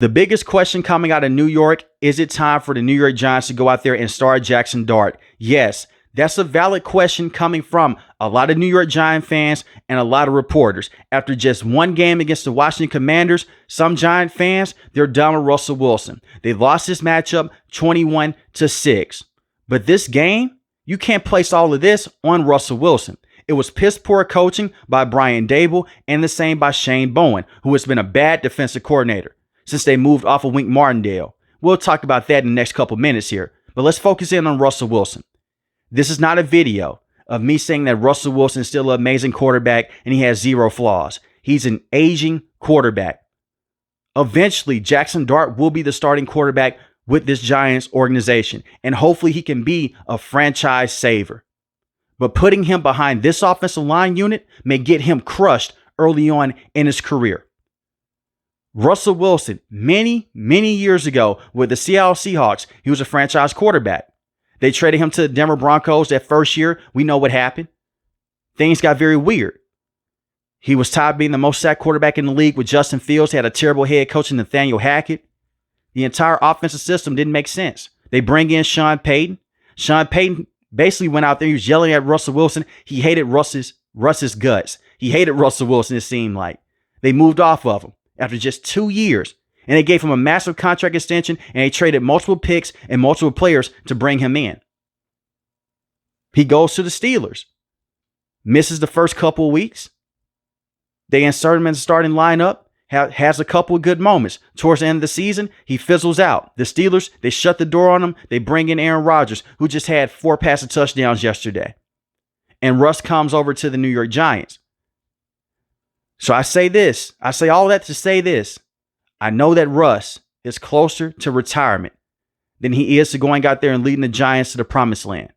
The biggest question coming out of New York, is it time for the New York Giants to go out there and start Jaxson Dart? Yes, that's a valid question coming from a lot of New York Giant fans and a lot of reporters. After just one game against the Washington Commanders, some Giant fans, they're done with Russell Wilson. They lost this matchup 21-6. But this game, you can't place all of this on Russell Wilson. It was piss poor coaching by Brian Daboll and the same by Shane Bowen, who has been a bad defensive coordinator since they moved off of Wink Martindale. We'll talk about that in the next couple minutes here. But let's focus in on Russell Wilson. This is not a video of me saying that Russell Wilson is still an amazing quarterback and he has zero flaws. He's an aging quarterback. Eventually, Jaxson Dart will be the starting quarterback with this Giants organization, and hopefully he can be a franchise saver. But putting him behind this offensive line unit may get him crushed early on in his career. Russell Wilson, many years ago with the Seattle Seahawks, he was a franchise quarterback. They traded him to the Denver Broncos that first year. We know what happened. Things got very weird. He was tied being the most sacked quarterback in the league with Justin Fields. He had a terrible head coach in Nathaniel Hackett. The entire offensive system didn't make sense. They bring in Sean Payton. Sean Payton basically went out there. He was yelling at Russell Wilson. He hated Russ's guts. He hated Russell Wilson, it seemed like. They moved off of him after just 2 years. And they gave him a massive contract extension, and they traded multiple picks and multiple players to bring him in. He goes to the Steelers. Misses the first couple of weeks. They insert him in the starting lineup. Has a couple of good moments. Towards the end of the season, he fizzles out. The Steelers, they shut the door on him. They bring in Aaron Rodgers, who just had 4 passing touchdowns yesterday. And Russ comes over to the New York Giants. So I say this. I say all that to say this. I know that Russ is closer to retirement than he is to going out there and leading the Giants to the promised land.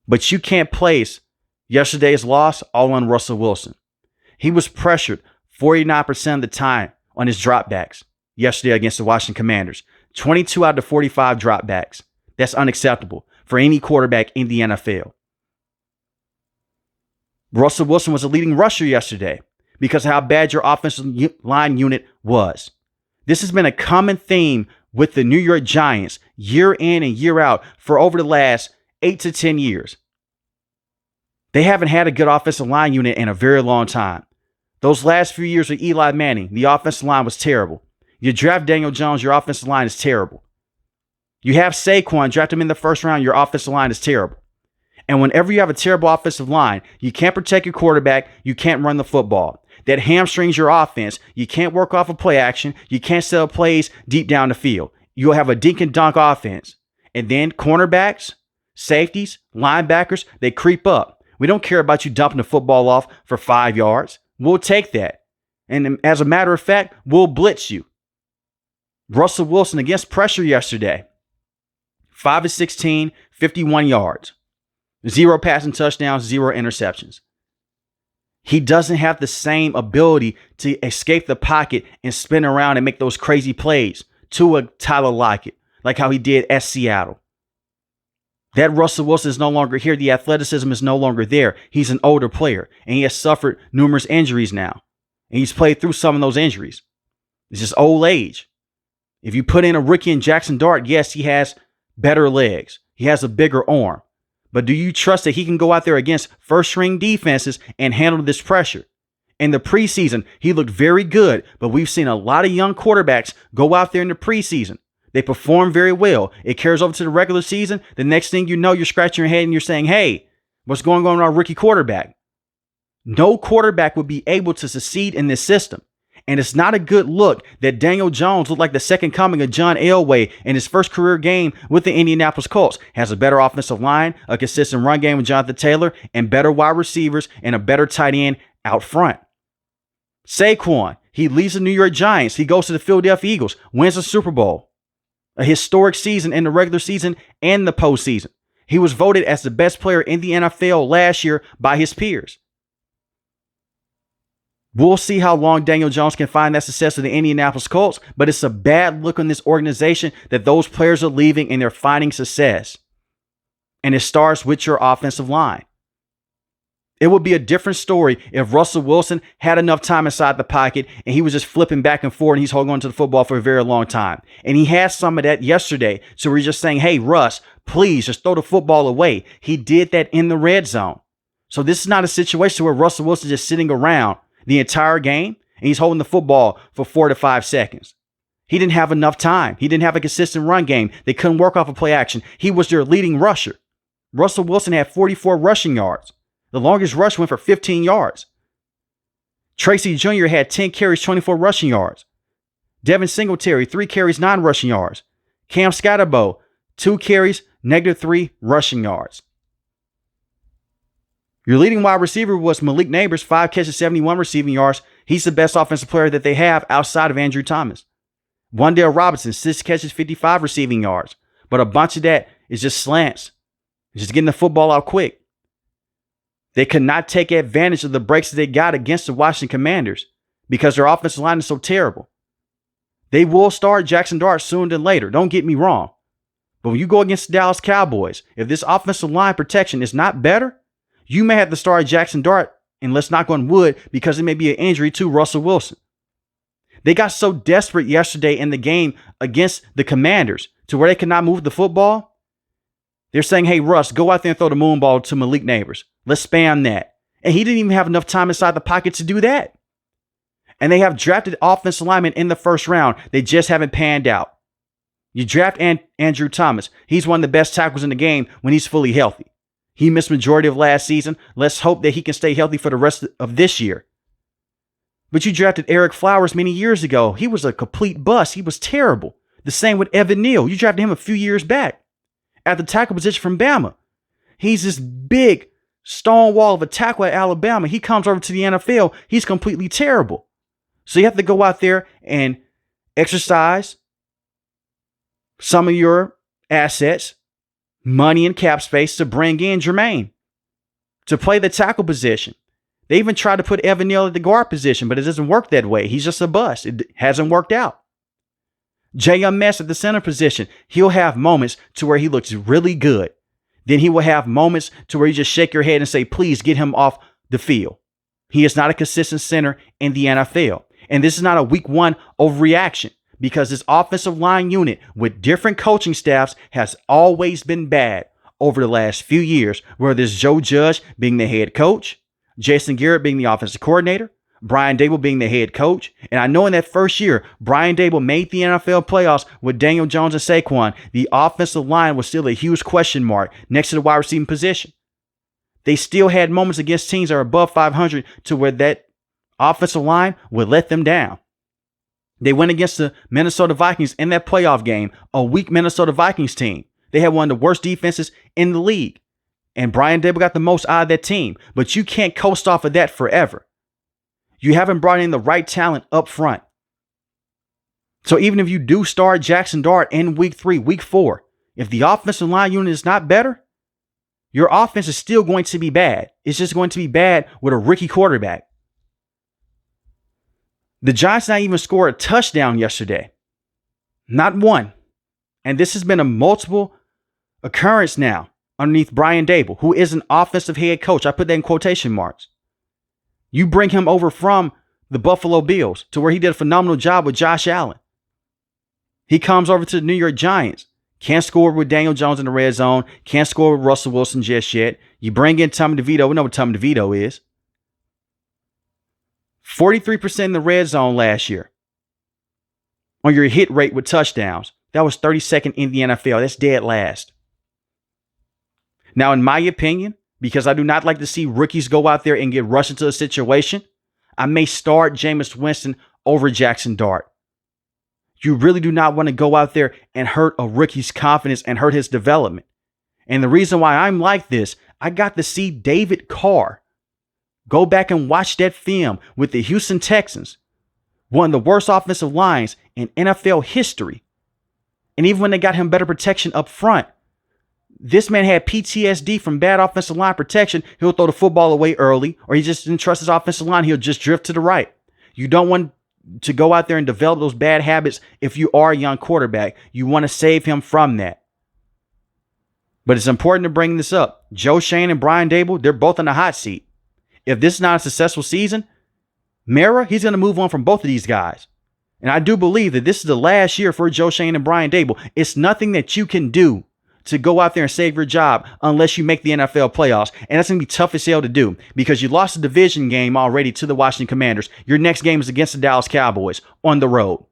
But you can't place yesterday's loss all on Russell Wilson. He was pressured 49% of the time on his dropbacks yesterday against the Washington Commanders. 22 out of 45 dropbacks. That's unacceptable for any quarterback in the NFL. Russell Wilson was a leading rusher yesterday because of how bad your offensive line unit was. This has been a common theme with the New York Giants year in and year out for over the last 8 to 10 years. They haven't had a good offensive line unit in a very long time. Those last few years with Eli Manning, the offensive line was terrible. You draft Daniel Jones, your offensive line is terrible. You have Saquon, draft him in the first round, your offensive line is terrible. And whenever you have a terrible offensive line, you can't protect your quarterback, you can't run the football. That hamstrings your offense. You can't work off of play action. You can't set up plays deep down the field. You'll have a dink and dunk offense. And then cornerbacks, safeties, linebackers, they creep up. We don't care about you dumping the football off for 5 yards. We'll take that. And as a matter of fact, we'll blitz you. Russell Wilson against pressure yesterday. 5 of 16, 51 yards. 0 passing touchdowns, 0 interceptions. He doesn't have the same ability to escape the pocket and spin around and make those crazy plays to a Tyler Lockett, like how he did at Seattle. That Russell Wilson is no longer here. The athleticism is no longer there. He's an older player, and he has suffered numerous injuries now. And he's played through some of those injuries. It's just old age. If you put in a rookie in Jaxson Dart, yes, he has better legs. He has a bigger arm. But do you trust that he can go out there against first-string defenses and handle this pressure? In the preseason, he looked very good, but we've seen a lot of young quarterbacks go out there in the preseason. They perform very well. It carries over to the regular season. The next thing you know, you're scratching your head and you're saying, hey, what's going on with our rookie quarterback? No quarterback would be able to succeed in this system. And it's not a good look that Daniel Jones looked like the second coming of John Elway in his first career game with the Indianapolis Colts. Has a better offensive line, a consistent run game with Jonathan Taylor, and better wide receivers and a better tight end out front. Saquon, he leaves the New York Giants. He goes to the Philadelphia Eagles, wins the Super Bowl. A historic season in the regular season and the postseason. He was voted as the best player in the NFL last year by his peers. We'll see how long Daniel Jones can find that success with the Indianapolis Colts, but it's a bad look on this organization that those players are leaving and they're finding success. And it starts with your offensive line. It would be a different story if Russell Wilson had enough time inside the pocket and he was just flipping back and forth and he's holding on to the football for a very long time. And he had some of that yesterday. So we're just saying, hey, Russ, please just throw the football away. He did that in the red zone. So this is not a situation where Russell Wilson is just sitting around the entire game and he's holding the football for 4 to 5 seconds. He didn't have enough time. He didn't have a consistent run game. They couldn't work off of play action. He was their leading rusher. Russell Wilson had 44 rushing yards. The longest rush went for 15 yards. Tracy Jr. had 10 carries, 24 rushing yards. Devin Singletary, 3 carries, 9 rushing yards. Cam Scatterbo, 2 carries, -3 rushing yards. Your leading wide receiver was Malik Neighbors, 5 catches, 71 receiving yards. He's the best offensive player that they have outside of Andrew Thomas. Wan'Dale Robinson, 6 catches, 55 receiving yards. But a bunch of that is just slants. Just getting the football out quick. They could not take advantage of the breaks that they got against the Washington Commanders because their offensive line is so terrible. They will start Jaxson Dart sooner than later. Don't get me wrong. But when you go against the Dallas Cowboys, if this offensive line protection is not better, you may have to start Jaxson Dart, and let's knock on wood, because it may be an injury to Russell Wilson. They got so desperate yesterday in the game against the Commanders to where they could not move the football. They're saying, hey, Russ, go out there and throw the moon ball to Malik Neighbors. Let's spam that. And he didn't even have enough time inside the pocket to do that. And they have drafted offensive linemen in the first round. They just haven't panned out. You draft Andrew Thomas. He's one of the best tackles in the game when he's fully healthy. He missed majority of last season. Let's hope that he can stay healthy for the rest of this year. But you drafted Eric Flowers many years ago. He was a complete bust. He was terrible. The same with Evan Neal. You drafted him a few years back at the tackle position from Bama. He's this big stone wall of a tackle at Alabama. He comes over to the NFL. He's completely terrible. So you have to go out there and exercise some of your assets, money and cap space to bring in Jermaine to play the tackle position. They even tried to put Evan Neal at the guard position, but it doesn't work that way. He's just a bust. It hasn't worked out. J.M. Mess at the center position. He'll have moments to where he looks really good. Then he will have moments to where you just shake your head and say, please get him off the field. He is not a consistent center in the NFL. And this is not a week 1 overreaction, because this offensive line unit with different coaching staffs has always been bad over the last few years, whether it's Joe Judge being the head coach, Jason Garrett being the offensive coordinator, Brian Dable being the head coach. And I know in that first year, Brian Dable made the NFL playoffs with Daniel Jones and Saquon. The offensive line was still a huge question mark next to the wide receiving position. They still had moments against teams that are above 500 to where that offensive line would let them down. They went against the Minnesota Vikings in that playoff game, a weak Minnesota Vikings team. They had one of the worst defenses in the league. And Brian Dable got the most out of that team. But you can't coast off of that forever. You haven't brought in the right talent up front. So even if you do start Jaxson Dart in week 3, week 4, if the offensive line unit is not better, your offense is still going to be bad. It's just going to be bad with a rookie quarterback. The Giants not even scored a touchdown yesterday. Not one. And this has been a multiple occurrence now underneath Brian Dable, who is an offensive head coach. I put that in quotation marks. You bring him over from the Buffalo Bills to where he did a phenomenal job with Josh Allen. He comes over to the New York Giants. Can't score with Daniel Jones in the red zone. Can't score with Russell Wilson just yet. You bring in Tommy DeVito. We know what Tommy DeVito is. 43% in the red zone last year on your hit rate with touchdowns. That was 32nd in the NFL. That's dead last. Now, in my opinion, because I do not like to see rookies go out there and get rushed into a situation, I may start Jameis Winston over Jaxson Dart. You really do not want to go out there and hurt a rookie's confidence and hurt his development. And the reason why I'm like this, I got to see David Carr. Go back and watch that film with the Houston Texans, one of the worst offensive lines in NFL history. And even when they got him better protection up front, this man had PTSD from bad offensive line protection. He'll throw the football away early, or he just didn't trust his offensive line. He'll just drift to the right. You don't want to go out there and develop those bad habits if you are a young quarterback. You want to save him from that. But it's important to bring this up. Joe Shane and Brian Dable, they're both in the hot seat. If this is not a successful season, Mara, he's going to move on from both of these guys. And I do believe that this is the last year for Joe Schoen and Brian Daboll. It's nothing that you can do to go out there and save your job unless you make the NFL playoffs. And that's going to be tough as hell to do because you lost a division game already to the Washington Commanders. Your next game is against the Dallas Cowboys on the road.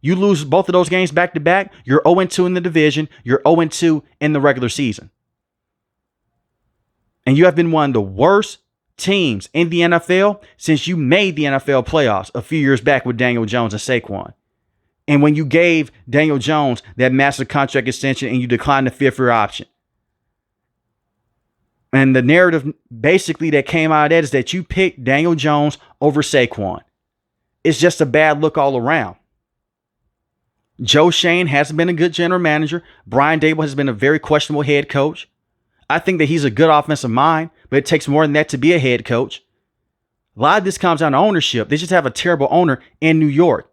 You lose both of those games back to back, you're 0-2 in the division, you're 0-2 in the regular season. And you have been one of the worst teams in the NFL since you made the NFL playoffs a few years back with Daniel Jones and Saquon. And when you gave Daniel Jones that massive contract extension and you declined the fifth-year option. And the narrative basically that came out of that is that you picked Daniel Jones over Saquon. It's just a bad look all around. Joe Schoen hasn't been a good general manager. Brian Daboll has been a very questionable head coach. I think that he's a good offensive mind, but it takes more than that to be a head coach. A lot of this comes down to ownership. They just have a terrible owner in New York.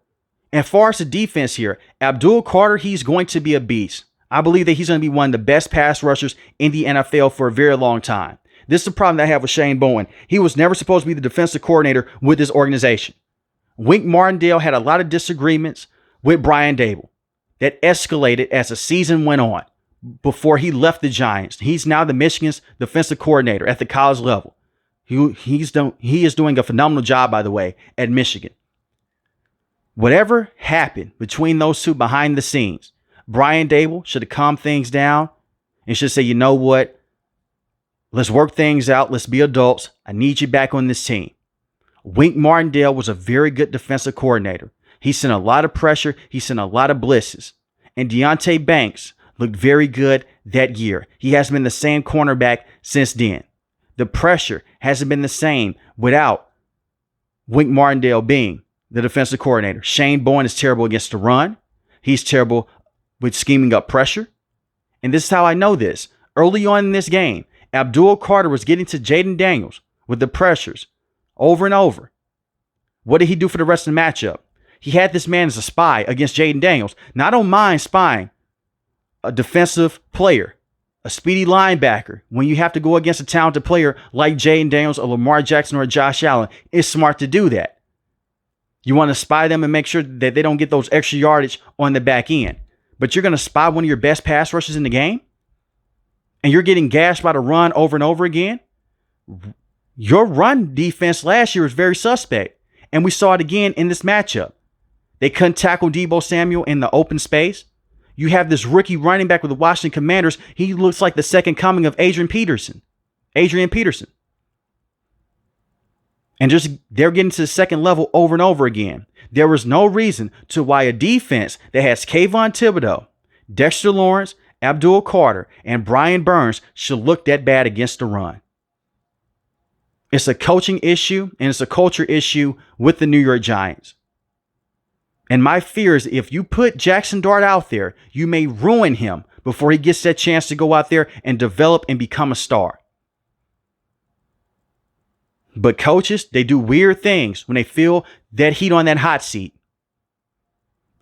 And as far as the defense here, Abdul Carter, he's going to be a beast. I believe that he's going to be one of the best pass rushers in the NFL for a very long time. This is the problem that I have with Shane Bowen. He was never supposed to be the defensive coordinator with this organization. Wink Martindale had a lot of disagreements with Brian Daboll that escalated as the season went on before he left the Giants. He's now the Michigan's defensive coordinator at the college level. He is doing a phenomenal job, by the way, at Michigan. Whatever happened between those two behind the scenes, Brian Daboll should have calmed things down and should say, you know what? Let's work things out. Let's be adults. I need you back on this team. Wink Martindale was a very good defensive coordinator. He sent a lot of pressure. He sent a lot of blitzes. And Deonte Banks looked very good that year. He hasn't been the same cornerback since then. The pressure hasn't been the same without Wink Martindale being the defensive coordinator. Shane Bowen is terrible against the run. He's terrible with scheming up pressure. And this is how I know this. Early on in this game, Abdul Carter was getting to Jaden Daniels with the pressures over and over. What did he do for the rest of the matchup? He had this man as a spy against Jaden Daniels. Now, I don't mind spying a defensive player, a speedy linebacker. When you have to go against a talented player like Jaden Daniels or Lamar Jackson or Josh Allen, it's smart to do that. You want to spy them and make sure that they don't get those extra yardage on the back end. But you're going to spy one of your best pass rushers in the game? And you're getting gashed by the run over and over again? Your run defense last year was very suspect. And we saw it again in this matchup. They couldn't tackle Deebo Samuel in the open space. You have this rookie running back with the Washington Commanders. He looks like the second coming of Adrian Peterson. And just they're getting to the second level over and over again. There was no reason to why a defense that has Kayvon Thibodeau, Dexter Lawrence, Abdul Carter, and Brian Burns should look that bad against the run. It's a coaching issue and it's a culture issue with the New York Giants. And my fear is if you put Jaxson Dart out there, you may ruin him before he gets that chance to go out there and develop and become a star. But coaches, they do weird things when they feel that heat on that hot seat.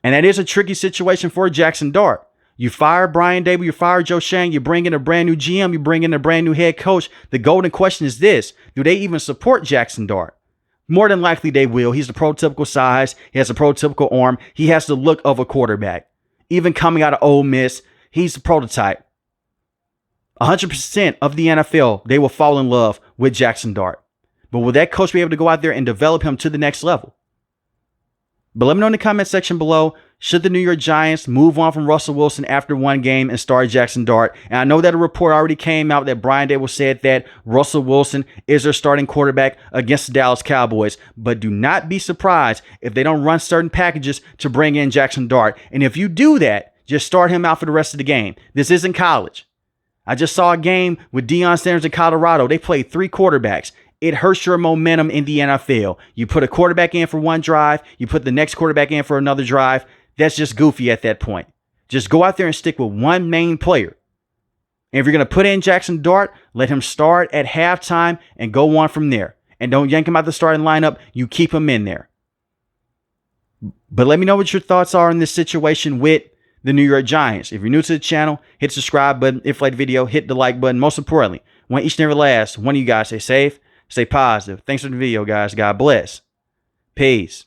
And that is a tricky situation for Jaxson Dart. You fire Brian Daboll, you fire Joe Schoen, you bring in a brand new GM, you bring in a brand new head coach. The golden question is this: do they even support Jaxson Dart? More than likely they will. He's the prototypical size. He has a prototypical arm. He has the look of a quarterback. Even coming out of Ole Miss, he's the prototype. 100% of the NFL, they will fall in love with Jaxson Dart. But will that coach be able to go out there and develop him to the next level? But let me know in the comment section below, should the New York Giants move on from Russell Wilson after one game and start Jaxson Dart? And I know that a report already came out that Brian Daboll said that Russell Wilson is their starting quarterback against the Dallas Cowboys. But do not be surprised if they don't run certain packages to bring in Jaxson Dart. And if you do that, just start him out for the rest of the game. This isn't college. I just saw a game with Deion Sanders in Colorado. They played 3 quarterbacks. It hurts your momentum in the NFL. You put a quarterback in for one drive, you put the next quarterback in for another drive. That's just goofy at that point. Just go out there and stick with one main player. And if you're going to put in Jaxson Dart, let him start at halftime and go on from there. And don't yank him out the starting lineup. You keep him in there. But let me know what your thoughts are in this situation with the New York Giants. If you're new to the channel, hit the subscribe button. If you like the video, hit the like button. Most importantly, I want each and every last one of you guys to stay safe, Stay positive. Thanks for the video, guys. God bless. Peace.